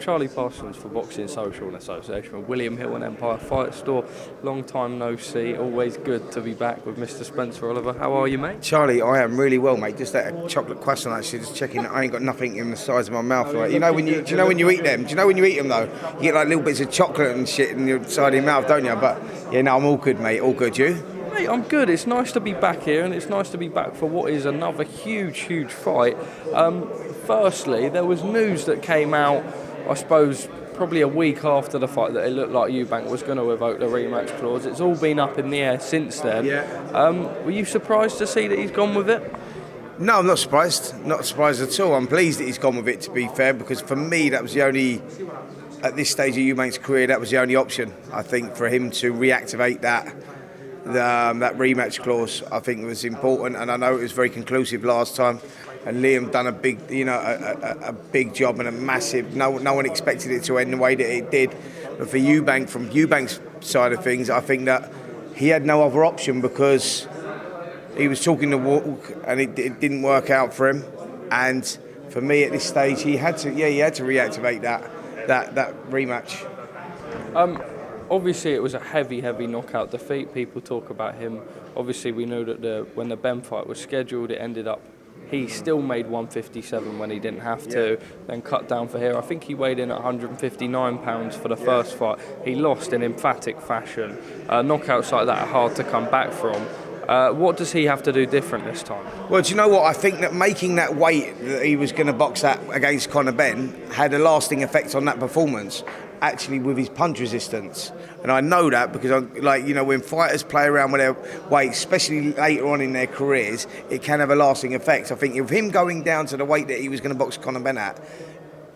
Charlie Parsons for Boxing Social in association with William Hill and Empire Fight Store. Long time no see, always good to be back with Mr. Spencer Oliver. How are you, mate? Charlie, I am really well, mate. Just that chocolate croissant, actually, just checking that I ain't got nothing in the sides of my mouth. Like, do you know when you eat them? Do you know when you eat them though? You get like little bits of chocolate and shit in the side of your mouth, don't you? But yeah, no, I'm all good, mate. All good. You? Mate, I'm good. It's nice to be back here, and it's nice to be back for what is another huge fight. Firstly, there was news that came out, I suppose, probably a week after the fight, that it looked like Eubank was going to evoke the rematch clause. It's all been up in the air since then. Yeah. Were you surprised to see that he's gone with it? No, I'm not surprised. Not surprised at all. I'm pleased that he's gone with it, to be fair, because for me, that was the only, at this stage of Eubank's career, that was the only option, I think, for him to reactivate that rematch clause. I think it was important, and I know it was very conclusive last time. And Liam done a big, a big job and a massive. No one expected it to end the way that it did. But for Eubank, from Eubank's side of things, I think that he had no other option, because he was talking the walk and it didn't work out for him. And for me, at this stage, he had to reactivate that rematch. Obviously, it was a heavy knockout defeat. People talk about him. Obviously, we know that when the Benn fight was scheduled, it ended up he still made 157 when he didn't have to, then cut down for here. I think he weighed in at 159 pounds for the first fight. He lost in emphatic fashion. Knockouts like that are hard to come back from. What does he have to do different this time? Well, do you know what? I think that making that weight that he was going to box at against Conor Benn had a lasting effect on that performance, actually, with his punch resistance. And I know that because, when fighters play around with their weight, especially later on in their careers, it can have a lasting effect. I think if him going down to the weight that he was going to box Conor Benn at,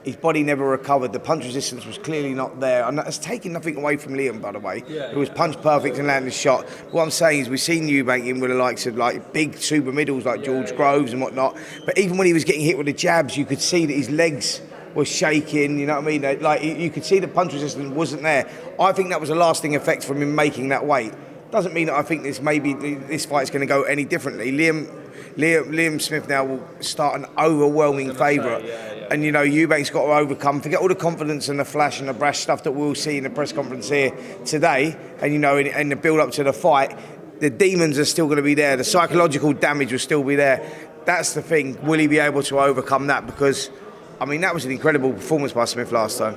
his body never recovered. The punch resistance was clearly not there. And that's taking nothing away from Liam, by the way. It was punch perfect and landed a shot. What I'm saying is we've seen Eubank in with the likes of big super middles like George Groves and whatnot. But even when he was getting hit with the jabs, you could see that his legs was shaking, you know what I mean? You could see the punch resistance wasn't there. I think that was a lasting effect from him making that weight. Doesn't mean that I think this fight's going to go any differently. Liam Smith now will start an overwhelming favourite. And Eubank's got to overcome, forget all the confidence and the flash and the brash stuff that we'll see in the press conference here today. And in the build up to the fight, the demons are still going to be there. The psychological damage will still be there. That's the thing. Will he be able to overcome that? Because that was an incredible performance by Smith last time.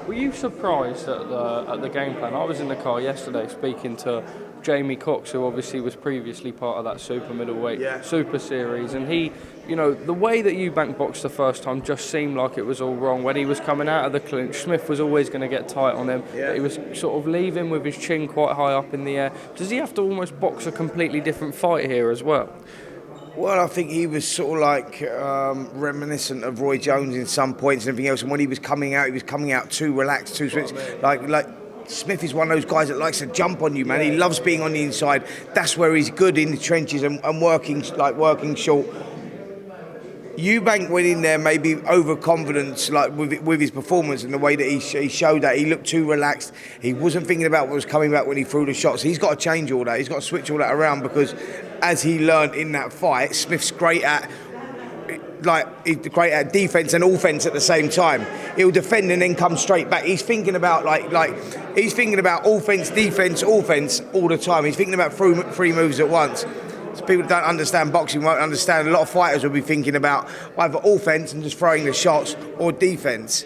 Were you surprised at the game plan? I was in the car yesterday speaking to Jamie Cox, who obviously was previously part of that super middleweight super series, and he, the way that Eubank boxed the first time just seemed like it was all wrong. When he was coming out of the clinch, Smith was always going to get tight on him. But he was sort of leaving with his chin quite high up in the air. Does he have to almost box a completely different fight here as well? Well, I think he was sort of reminiscent of Roy Jones in some points and everything else. And when he was coming out too relaxed, too switched. Like Smith is one of those guys that likes to jump on you, man. He loves being on the inside. That's where he's good, in the trenches and working short. Eubank went in there maybe overconfident, with his performance and the way that he showed that. He looked too relaxed. He wasn't thinking about what was coming back when he threw the shots. He's got to change all that. He's got to switch all that around, because as he learned in that fight, Smith's great at defense and offense at the same time. He'll defend and then come straight back. He's thinking about he's thinking about offense all the time. He's thinking about three moves at once. So people that don't understand boxing won't understand. A lot of fighters will be thinking about either offense and just throwing the shots, or defense.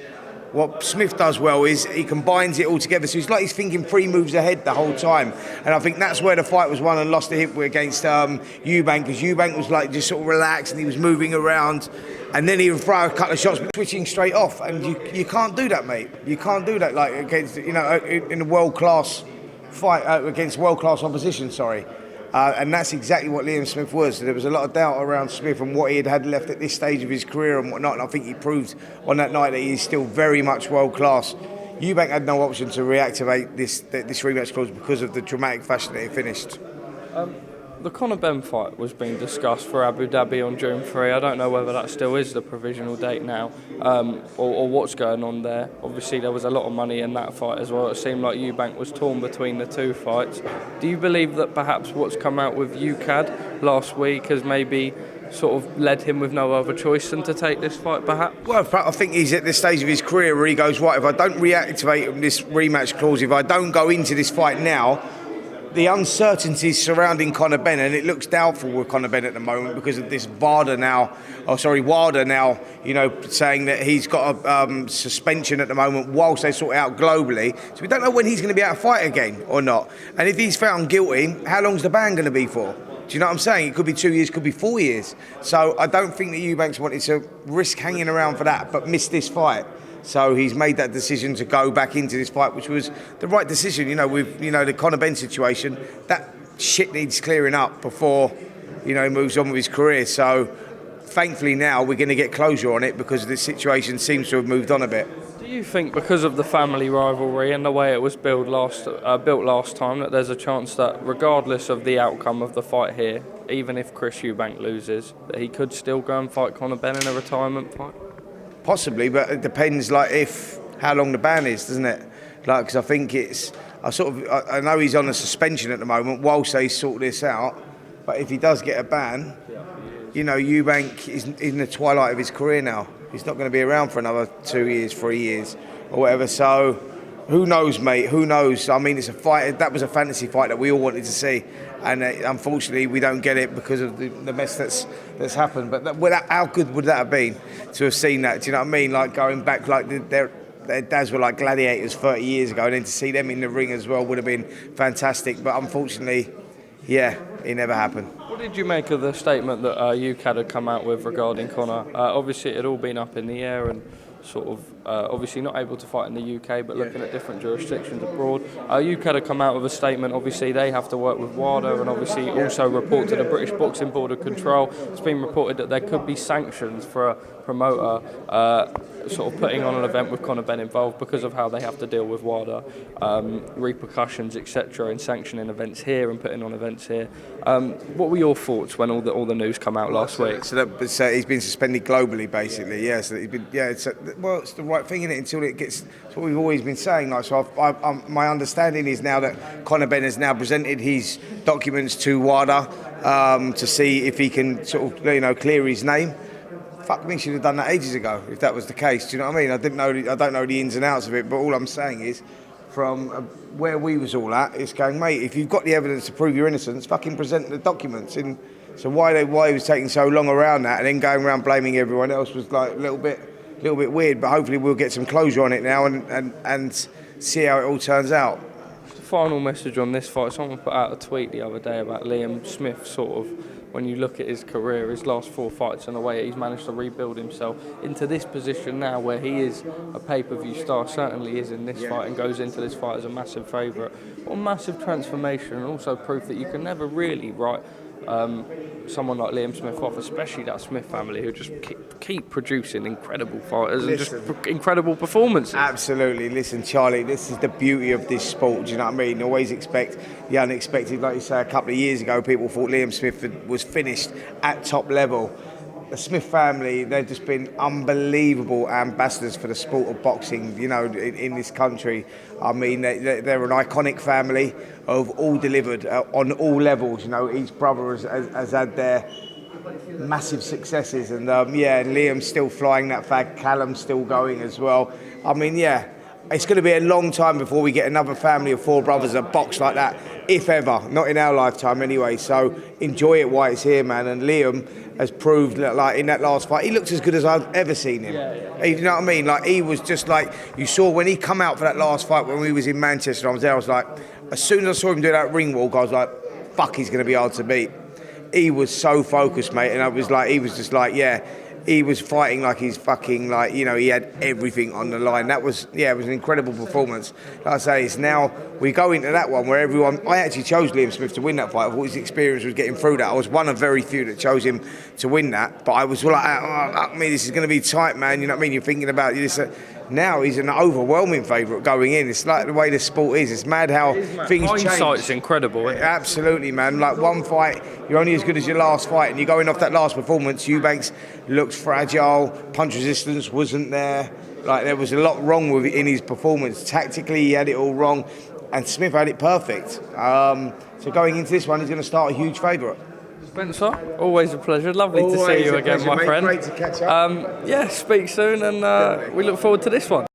What Smith does well is he combines it all together. So it's like he's thinking 3 moves ahead the whole time. And I think that's where the fight was won and lost to him against Eubank, because Eubank was just sort of relaxed and he was moving around. And then he would throw a couple of shots, but switching straight off. And you can't do that, mate. You can't do that against, in a world-class fight, against world-class opposition, sorry. And that's exactly what Liam Smith was. There was a lot of doubt around Smith and what he had left at this stage of his career and whatnot. And I think he proved on that night that he's still very much world class. Eubank had no option to reactivate this rematch clause because of the dramatic fashion that it finished. The Conor Benn fight was being discussed for Abu Dhabi on June 3. I don't know whether that still is the provisional date now, or what's going on there. Obviously, there was a lot of money in that fight as well. It seemed like Eubank was torn between the two fights. Do you believe that perhaps what's come out with UKAD last week has maybe sort of led him with no other choice than to take this fight, perhaps? Well, I think he's at the stage of his career where he goes, right, if I don't reactivate this rematch clause, if I don't go into this fight now, the uncertainties surrounding Conor Benn, and it looks doubtful with Conor Benn at the moment because of this Wilder now, saying that he's got a suspension at the moment whilst they sort it out globally. So we don't know when he's going to be able to fight again or not. And if he's found guilty, how long's the ban going to be for? Do you know what I'm saying? It could be 2 years, could be 4 years. So I don't think that Eubanks wanted to risk hanging around for that, but miss this fight. So he's made that decision to go back into this fight, which was the right decision. With the Conor Benn situation, that shit needs clearing up before he moves on with his career. So thankfully now we're going to get closure on it because the situation seems to have moved on a bit. Do you think because of the family rivalry and the way it was built last time that there's a chance that regardless of the outcome of the fight here, even if Chris Eubank loses, that he could still go and fight Conor Benn in a retirement fight? Possibly, but it depends how long the ban is, doesn't it? Because I think I know he's on a suspension at the moment whilst they sort this out, but if he does get a ban, Eubank is in the twilight of his career now. He's not going to be around for another 2 years, 3 years, or whatever. So, who knows, mate? Who knows? I mean, it's a fight. That was a fantasy fight that we all wanted to see, and unfortunately, we don't get it because of the mess that's happened. But how good would that have been to have seen that? Do you know what I mean? Like going back, their dads were like gladiators 30 years ago, and then to see them in the ring as well would have been fantastic. But unfortunately, yeah, it never happened. What did you make of the statement that UKAD had come out with regarding Conor? Obviously, it had all been up in the air and sort of obviously not able to fight in the UK, but looking at different jurisdictions abroad. UKAD had come out with a statement. Obviously, they have to work with WADA and obviously also report to the British Boxing Board of Control. It's been reported that there could be sanctions for a promoter sort of putting on an event with Conor Benn involved because of how they have to deal with WADA, repercussions, etc., in sanctioning events here and putting on events here. What were your thoughts when all the news come out last week? So he's been suspended globally, basically. Yeah, so he's been. Yeah, it's the right thing in it until it gets. It's what we've always been saying. My understanding is now that Conor Benn has now presented his documents to WADA to see if he can sort of clear his name. Fuck me, should have done that ages ago if that was the case. Do you know what I mean? I don't know the ins and outs of it, but all I'm saying is, from where we was all at, it's going, mate, if you've got the evidence to prove your innocence, fucking present the documents. So why he was taking so long around that and then going around blaming everyone else was like a little bit weird. But hopefully we'll get some closure on it now and see how it all turns out. The final message on this fight, someone put out a tweet the other day about Liam Smith sort of, when you look at his career, his last 4 fights and the way he's managed to rebuild himself into this position now where he is a pay-per-view star, certainly is in this fight and goes into this fight as a massive favourite. What a massive transformation, and also proof that you can never really write someone like Liam Smith off, especially that Smith family who just keep producing incredible fighters and just incredible performances. Absolutely. Listen, Charlie, this is the beauty of this sport. Do you know what I mean? Always expect the unexpected. Like you say, a couple of years ago, people thought Liam Smith was finished at top level. The Smith family, they've just been unbelievable ambassadors for the sport of boxing, in this country. I mean, they're an iconic family of all delivered on all levels. Each brother has had their massive successes. And, Liam's still flying that flag. Callum's still going as well. I mean, it's going to be a long time before we get another family of 4 brothers that box like that, if ever. Not in our lifetime anyway. So enjoy it while it's here, man. And Liam has proved that, like, in that last fight, he looks as good as I've ever seen him. You know what I mean? Like, he was just like, you saw when he come out for that last fight when we was in Manchester, I was like, as soon as I saw him do that ring walk, I was like, fuck, he's going to be hard to beat. He was so focused, mate, and he was just like, he was fighting like he's fucking, like, he had everything on the line. That was, it was an incredible performance. Like I say, it's now, we go into that one where I actually chose Liam Smith to win that fight. I thought his experience was getting through that. I was one of very few that chose him to win that, but I was like, this is going to be tight, man. You know what I mean? You're thinking about this. Now he's an overwhelming favourite going in. It's like the way the sport is. It's mad how things change. Hindsight's incredible, isn't it? Absolutely, man. Like, one fight, you're only as good as your last fight, and you're going off that last performance. Eubanks looked fragile. Punch resistance wasn't there. Like, there was a lot wrong with it in his performance. Tactically, he had it all wrong, and Smith had it perfect. So going into this one, he's going to start a huge favourite. Spencer, always a pleasure. Lovely to see you again, my friend. Great to catch up. Yeah, speak soon, and we look forward to this one.